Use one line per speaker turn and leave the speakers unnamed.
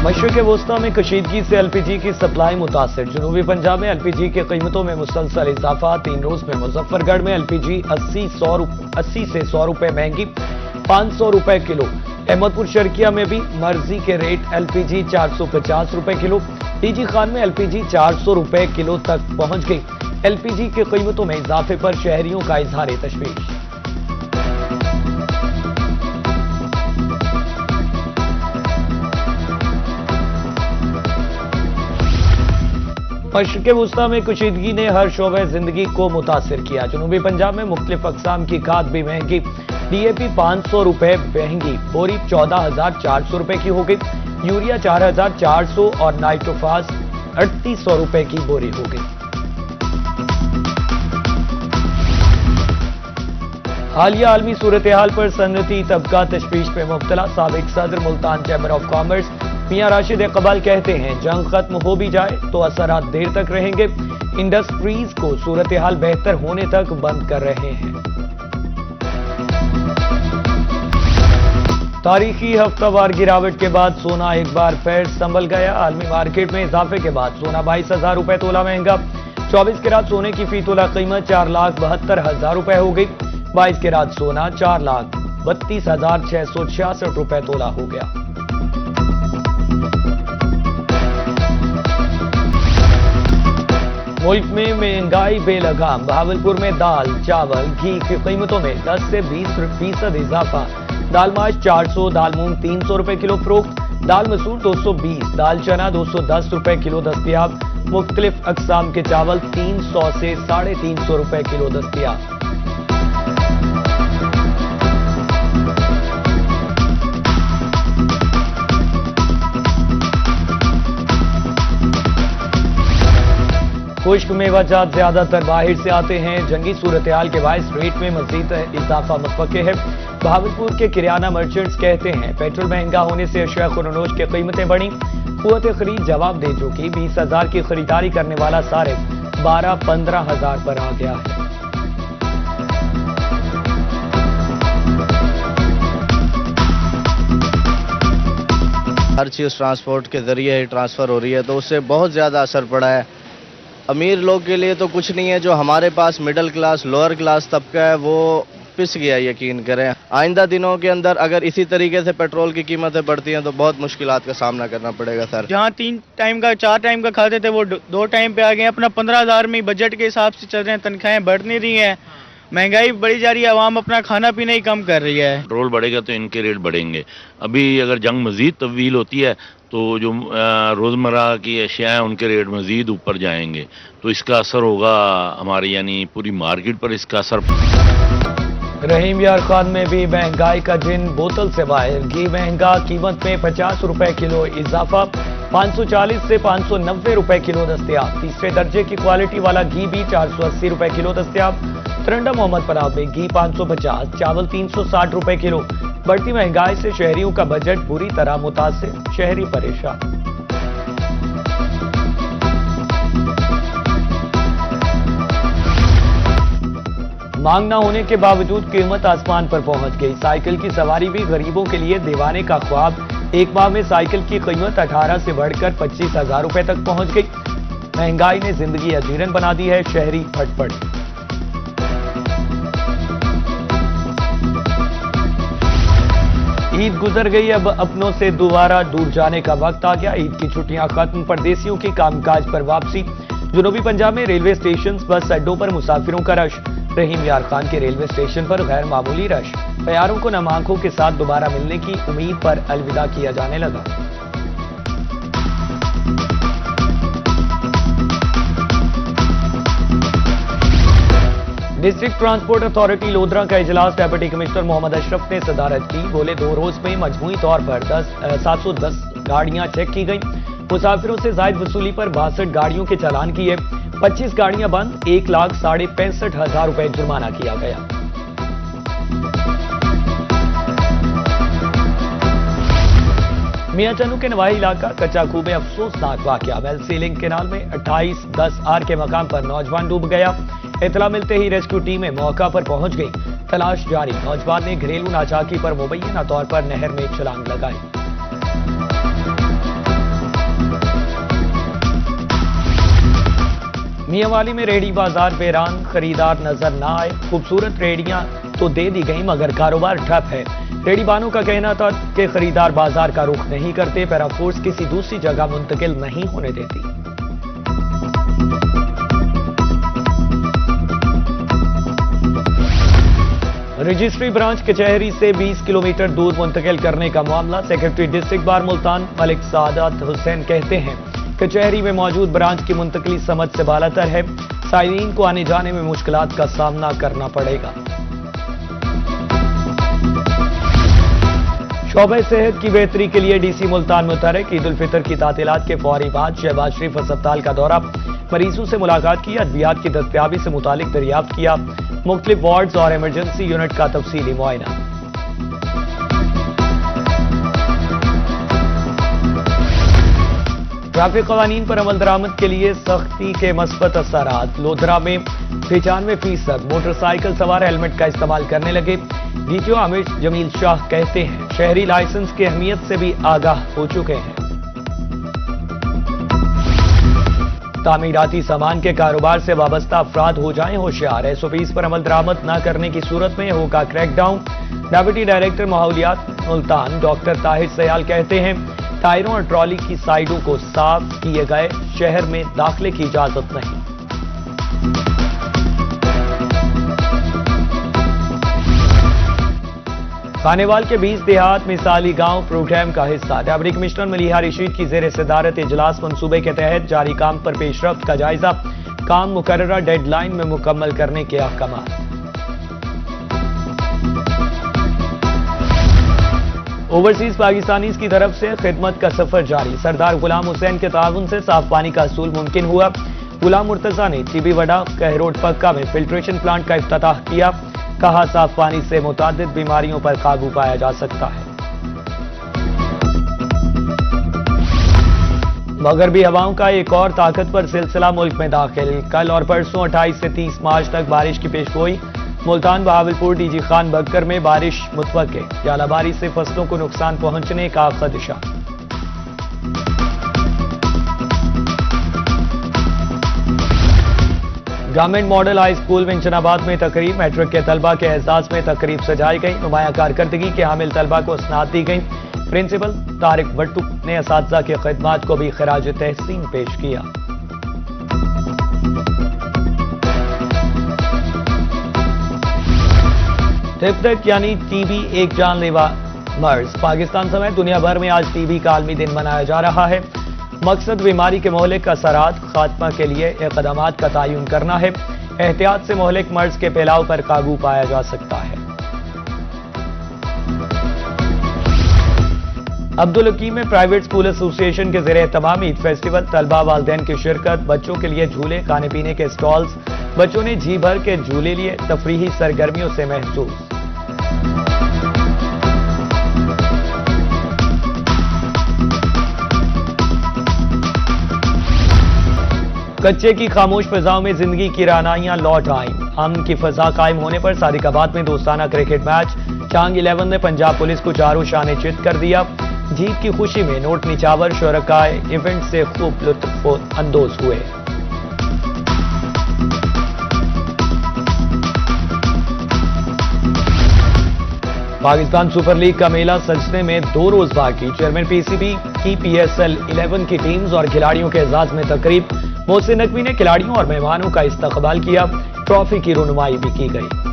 मशरिक़ वस्ता में कशीदगी से एलपीजी की सप्लाई मुतासिर। जनूबी पंजाब में एलपीजी की कीमतों में मुसलसल इजाफा। 3 रोज में मुजफ्फरगढ़ में एलपीजी 80 से 100 रुपए महंगी, 500 रुपए किलो। अहमदपुर शर्किया में भी मर्जी के रेट। एलपीजी 450 रुपए किलो। टीजी खान में एलपीजी 400 रुपए किलो तक पहुंच गई। एलपीजी की कीमतों में इजाफे पर शहरियों का इजहार तशवीश। मशरिक़ वस्ता में कशीदगी ने हर शोबे जिंदगी को मुतासिर किया। जनूबी पंजाब में मुख्तलिफ अक़साम की खाद भी महंगी। डीएपी 500 रुपए महंगी, बोरी 14,400 रुपए की हो गई। यूरिया 4,400 और नाइट्रोफास 3,800 रुपए की बोरी हो गई। हालिया आलमी सूरत हाल पर सनती तबका तशवीश में मुब्तला। साबिक सदर मुल्तान चैम्बर ऑफ कॉमर्स मियां राशिद इकबाल कहते हैं, जंग खत्म हो भी जाए तो असरात देर तक रहेंगे। इंडस्ट्रीज को सूरत हाल बेहतर होने तक बंद कर रहे हैं। तारीखी हफ्तावार गिरावट के बाद सोना एक बार फिर संभल गया। आलमी मार्केट में इजाफे के बाद सोना 22,000 रुपए तोला महंगा। 24 कैरात सोने की फी तोला कीमत 4,72,000 रुपए हो गई। 22 कैरात सोना 4,32,666 रुपए तोला हो गया। मुल्क में महंगाई बेलगाम। बहावलपुर में दाल, चावल, घी की कीमतों में 10 से 20% इजाफा। दाल माश 400, दाल मूंग 300 रुपए किलो फरोख्त। दाल मसूर 220, दाल चना 210 रुपए किलो दस्तयाब। मुख्तलिफ अकसाम के चावल 300 से 350 रुपए किलो दस्तयाब। खुश्क मेवाजात ज्यादातर बाहर से आते हैं। जंगी सूरत हाल के बायस रेट में मजीद इजाफा मुतवक्के है। बहावलपुर के किराना मर्चेंट्स कहते हैं, पेट्रोल महंगा होने से अशिया खुरनोश की कीमतें बढ़ी। कुव्वत खरीद जवाब दे चुकी। 20,000 की खरीदारी करने वाला सारे 12-15,000 पर आ गया है।
हर चीज़ ट्रांसपोर्ट के जरिए ही ट्रांसफ़र हो रही है, तो उससे बहुत ज़्यादा असर पड़ा है। अमीर लोग के लिए तो कुछ नहीं है, जो हमारे पास मिडिल क्लास लोअर क्लास तबका है वो पिस गया। यकीन करें, आइंदा दिनों के अंदर अगर इसी तरीके से पेट्रोल की कीमतें बढ़ती हैं तो बहुत मुश्किलात का सामना करना पड़ेगा सर।
जहाँ 3 टाइम का 4 टाइम का खाते थे वो 2 टाइम पे आ गए। अपना 15,000 में बजट के हिसाब से चल रहे हैं, तनख्वाहें बढ़ नहीं रही हैं, महंगाई बढ़ी जा रही है, आवाम अपना खाना पीना ही कम कर रही है।
पेट्रोल बढ़ेगा तो इनके रेट बढ़ेंगे। अभी अगर जंग मजीद तवील होती है तो जो रोज़मर्रा की अशिया हैं उनके रेट मजीद ऊपर जाएंगे, तो इसका असर होगा हमारी यानी पूरी मार्केट पर इसका असर।
रहीम यार खान में भी महंगाई का जिन बोतल से बाहर। घी महंगा, कीमत में 50 रुपए किलो इजाफा। 540 से 590 रुपए किलो दस्तयाब। तीसरे दर्जे की क्वालिटी वाला घी भी 480 रुपए किलो दस्तयाब। तरंडा मोहम्मद पनाह में घी 550, चावल 360 रुपए किलो। बढ़ती महंगाई से शहरियों का बजट बुरी तरह मुतासिर, शहरी परेशान। मांग न होने के बावजूद कीमत आसमान पर पहुंच गई। साइकिल की सवारी भी गरीबों के लिए दीवाने का ख्वाब। एक माह में साइकिल की कीमत 18 से बढ़कर 25,000 रुपए तक पहुंच गई। महंगाई ने जिंदगी अजीरन बना दी है, शहरी फटफट। ईद गुजर गई, अब अपनों से दोबारा दूर जाने का वक्त आ गया। ईद की छुट्टियां खत्म, परदेसियों की कामकाज पर वापसी। जनूबी पंजाब में रेलवे स्टेशन, बस अड्डों पर मुसाफिरों का रश। रहीम यार खान के रेलवे स्टेशन पर गैर मामूली रश। तैयारों को नम आंखों के साथ दोबारा मिलने की उम्मीद पर अलविदा किया जाने लगा। डिस्ट्रिक्ट ट्रांसपोर्ट अथॉरिटी लोधरा का इजलास डेप्यूटी कमिश्नर मोहम्मद अशरफ ने सदारत की। बोले 2 रोज में मजमूई तौर पर 710 गाड़ियां चेक की गई। मुसाफिरों से जायद वसूली पर 62 गाड़ियों के चालान किए। 25 गाड़ियां बंद, 1,65,000 रुपए जुर्माना किया गया। मियां चन्नू के नवाही इलाका कच्चा खूह में अफसोसनाक वाकया। वेल सीलिंग केनाल में 28-10R के मकाम पर नौजवान डूब गया। इतला मिलते ही रेस्क्यू टीमें मौका पर पहुंच गई। तलाश जारी। नौजवान ने घरेलू नाचाकी पर मुबैना तौर पर नहर में छलांग लगाई। मियांवाली में रेहड़ी बाजार वीरान, खरीदार नजर न आए। खूबसूरत रेहड़ियां तो दे दी गई मगर कारोबार ठप है। रेहड़ी बानों का कहना था कि खरीदार बाजार का रुख नहीं करते, पैराफोर्स किसी दूसरी जगह मुंतकिल नहीं होने देती। रजिस्ट्री ब्रांच कचहरी से 20 किलोमीटर दूर मुंतकिल करने का मामला। Secretary district bar Multan Malik Sadat Hussain कहते हैं कचहरी में मौजूद ब्रांच की मुंतकली समझ से बालातर है। साइरीन को आने जाने में मुश्किलात का सामना करना पड़ेगा। शोबे सेहत की बेहतरी के लिए डीसी मुल्तान मुतहरक। ईद उल फितर की तातीलात के फौरी बाद शहबाज शरीफ अस्पताल का दौरा, मरीजों से मुलाकात की, अद्वियात की दस्तयाबी से मुतालिक दरियाफ्त किया, मुख्तलिफ वार्ड्स और इमरजेंसी यूनिट का तफसीली मुआयना। ट्रैफिक कवानीन पर अमल दरामद के लिए सख्ती के मस्बत असरात। लोधरा में 95% मोटरसाइकिल सवार हेलमेट का इस्तेमाल करने लगे। डीटीओ आमिर जमील शाह कहते हैं शहरी लाइसेंस की अहमियत से भी आगाह हो चुके हैं। तामीराती सामान के कारोबार से वाबस्ता अफराद हो जाएं होशियार। एसओपीज पर अमल दरामद न करने की सूरत में होगा क्रैकडाउन। डेप्यूटी डायरेक्टर माहौलियात मुल्तान डॉक्टर ताहिर सयाल कहते हैं टायरों और ट्रॉली की साइडों को साफ किए गए, शहर में दाखिले की इजाजत नहीं। खानेवाल के 20 देहात मिसाली गांव प्रोग्राम का हिस्सा। डेप्यूटी कमिश्नर मलिहा रशीद की जेर सदारत इजलास मंसूबे के तहत जारी काम पर पेशरफ्त का जायजा। काम मुकर्ररा डेडलाइन में मुकम्मल करने के अहकाम। ओवरसीज पाकिस्तानीज की तरफ से खिदमत का सफर जारी। सरदार गुलाम हुसैन के ताउन से साफ पानी का असूल मुमकिन हुआ। गुलाम मुर्तजा ने टीबी वडा कहरोड पक्का में फिल्ट्रेशन प्लांट का इफ्तिताह किया। कहा साफ पानी से मुतादिद बीमारियों पर काबू पाया जा सकता है। मगरबी हवाओं का एक और ताकतवर सिलसिला मुल्क में दाखिल। कल और परसों 28 से 30 मार्च तक बारिश की पेशगोई। मुल्तान बहावलपुर डीजी खान बक्कर में बारिश मुतवक्के। जालाबारी से फसलों को नुकसान पहुंचने का खदशा। गवर्नमेंट मॉडल हाई स्कूल विंचनाबाद में तकरीब। मैट्रिक के तलबा के एहसास में तकरीब सजाई गई। नुमाया कारकर्दगी के हामिल तलबा को स्नात दी गई। प्रिंसिपल तारिक वट्टू ने असातिज़ा की खिदमात को भी खराज तहसीन पेश किया। टिप यानी टीबी एक जानलेवा मर्ज। पाकिस्तान समेत दुनिया भर में आज टीबी का आलमी दिन मनाया जा रहा है। मकसद बीमारी के मोहलिक असरात खात्मा के लिए इक़दामात का तयन करना है। एहतियात से मोहलिक मर्ज के फैलाव पर काबू पाया जा सकता है। अब्दुल हकीम में प्राइवेट स्कूल एसोसिएशन के ज़रिए तमाम ईद फेस्टिवल। तलबा वालिदैन की शिरकत। बच्चों के लिए झूले, खाने पीने के स्टॉल्स। बच्चों ने जी भर के झूले लिए। तफरीही सरगर्मियों से महसूस। कच्चे की खामोश फिजाओं में जिंदगी की रानाइयां लौट आईं। अमन की फिजा कायम होने पर सादिकाबाद में दोस्ताना क्रिकेट मैच। चांग 11 ने पंजाब पुलिस को चारों शाने चित कर दिया। जीत की खुशी में नोट निचावर शुरकाए इवेंट से खूब लुत्फ अंदोज हुए। पाकिस्तान सुपर लीग का मेला सजने में 2 रोज बाकी। चेयरमैन पीसीबी की PSL 11 की टीम्स और खिलाड़ियों के एजाज में तकरीब। मोहसिन नकवी ने खिलाड़ियों और मेहमानों का इस्तकबाल किया। ट्रॉफी की रुनुमाई भी की गई।